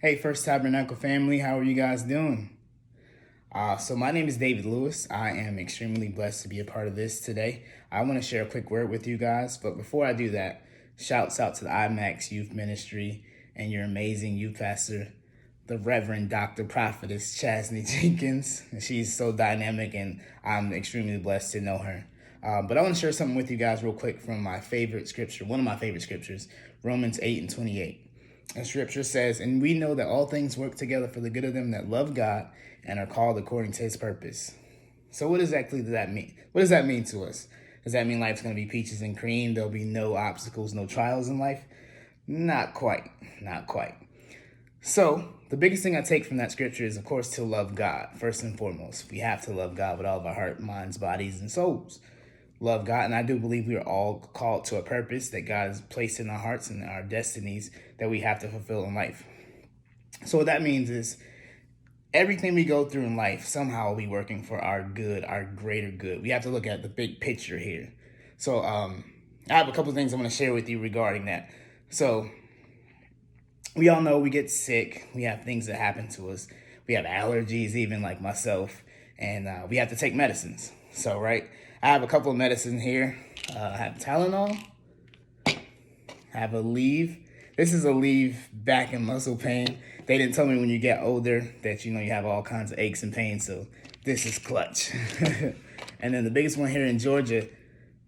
Hey, First Tabernacle family, how are you guys doing? So my name is David Lewis. I am extremely blessed to be a part of this today. I want to share a quick word with you guys, but before I do that, shouts out to the IMAXX Youth Ministry and your amazing youth pastor, the Reverend Dr. Prophetess Chasney Jenkins. She's so dynamic, and I'm extremely blessed to know her. But I want to share something with you guys real quick from my favorite scripture, one of my favorite scriptures, Romans 8:28. And scripture says, and we know that all things work together for the good of them that love God and are called according to his purpose. So what exactly does that mean? What does that mean to us? Does that mean life's going to be peaches and cream? There'll be no obstacles, no trials in life? Not quite. Not quite. So the biggest thing I take from that scripture is, of course, to love God. First and foremost, we have to love God with all of our heart, minds, bodies, and souls. Love God, and I do believe we are all called to a purpose that God has placed in our hearts and our destinies that we have to fulfill in life. So what that means is everything we go through in life somehow will be working for our good, our greater good. We have to look at the big picture here. So I have a couple of things I'm going to share with you regarding that. So we all know we get sick. We have things that happen to us. We have allergies, even like myself, and we have to take medicines. So, right, I have a couple of medicines here. I have Tylenol. I have a Aleve. This is Aleve back and muscle pain. They didn't tell me when you get older that, you have all kinds of aches and pains, so this is clutch. And then the biggest one here in Georgia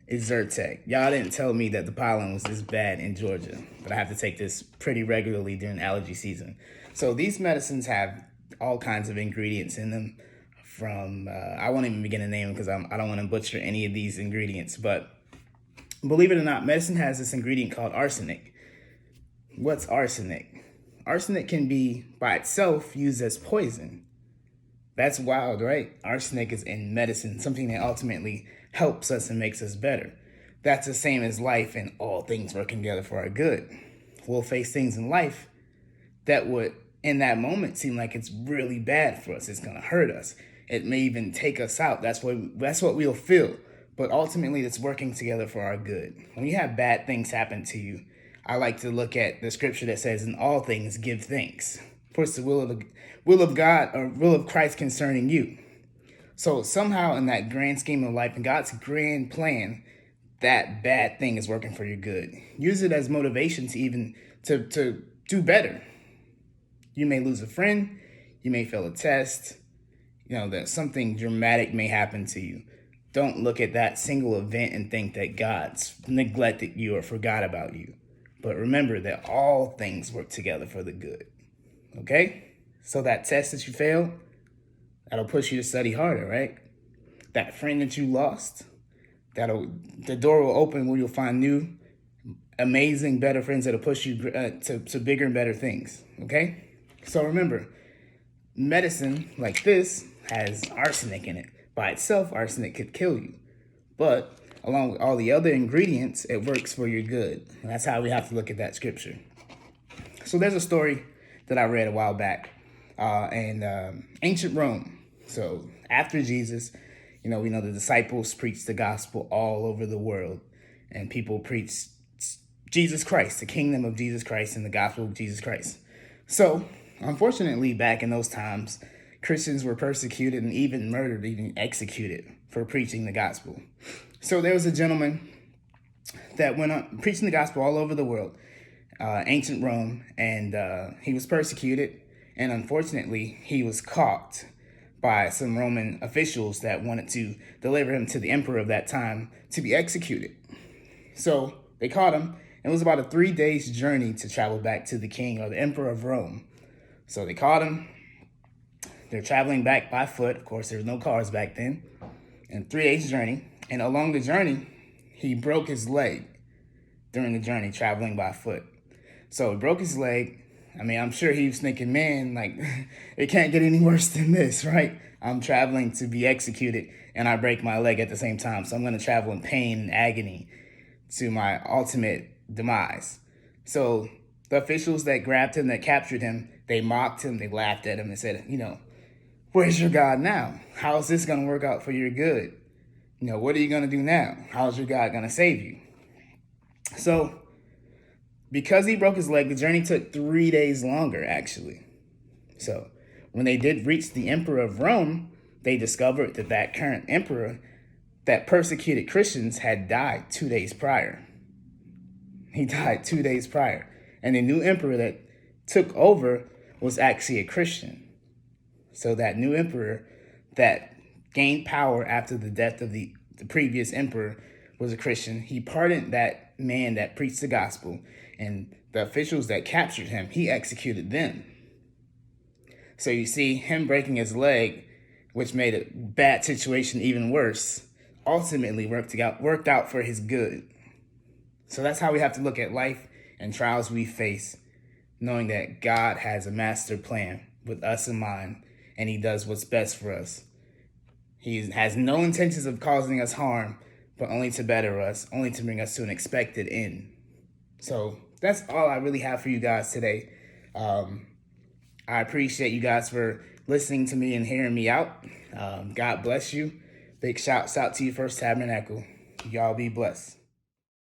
is Zyrtec. Y'all didn't tell me that the pollen was this bad in Georgia, but I have to take this pretty regularly during allergy season. So these medicines have all kinds of ingredients in them from, I won't even begin to name them because I don't want to butcher any of these ingredients, but believe it or not, medicine has this ingredient called arsenic. What's arsenic? Arsenic can be, by itself, used as poison. That's wild, right? Arsenic is in medicine, something that ultimately helps us and makes us better. That's the same as life, and all things working together for our good. We'll face things in life that would, in that moment, seem like it's really bad for us. It's going to hurt us. It may even take us out. That's what we'll feel. But ultimately, it's working together for our good. When you have bad things happen to you, I like to look at the scripture that says, in all things, give thanks. For it's the will of God, or will of Christ concerning you. So somehow in that grand scheme of life, in God's grand plan, that bad thing is working for your good. Use it as motivation to even to do better. You may lose a friend. You may fail a test. That something dramatic may happen to you. Don't look at that single event and think that God's neglected you or forgot about you. But remember that all things work together for the good. Okay? So that test that you failed, that'll push you to study harder, right? That friend that you lost, the door will open where you'll find new, amazing, better friends that'll push you to bigger and better things. Okay? So remember, medicine like this has arsenic in it. By itself, arsenic could kill you. But along with all the other ingredients, it works for your good. And that's how we have to look at that scripture. So there's a story that I read a while back in ancient Rome. So after Jesus, we know the disciples preached the gospel all over the world. And people preached Jesus Christ, the kingdom of Jesus Christ and the gospel of Jesus Christ. So unfortunately, back in those times, Christians were persecuted and even murdered, even executed for preaching the gospel. So there was a gentleman that went on preaching the gospel all over the world, ancient Rome, and he was persecuted. And unfortunately, he was caught by some Roman officials that wanted to deliver him to the emperor of that time to be executed. So they caught him. It was about a 3 days journey to travel back to the king or the emperor of Rome. So they caught him. They're traveling back by foot. Of course, there was no cars back then. And 3 days journey. And along the journey, he broke his leg during the journey, traveling by foot. So he broke his leg. I'm sure he was thinking, man, it can't get any worse than this, right? I'm traveling to be executed and I break my leg at the same time. So I'm going to travel in pain and agony to my ultimate demise. So the officials that grabbed him, that captured him, they mocked him, they laughed at him and said, where's your God now? How is this going to work out for your good? What are you going to do now? How's your God going to save you? So because he broke his leg, the journey took 3 days longer, actually. So when they did reach the emperor of Rome, they discovered that that current emperor that persecuted Christians had died 2 days prior. He died 2 days prior. And the new emperor that took over was actually a Christian. So that new emperor that gained power after the death of the previous emperor was a Christian. He pardoned that man that preached the gospel, and the officials that captured him, he executed them. So you see, him breaking his leg, which made a bad situation even worse, ultimately worked out for his good. So that's how we have to look at life and trials we face, knowing that God has a master plan with us in mind, and he does what's best for us. He has no intentions of causing us harm, but only to better us, only to bring us to an expected end. So that's all I really have for you guys today. I appreciate you guys for listening to me and hearing me out. God bless you. Big shouts out to you, First Tabernacle. Y'all be blessed.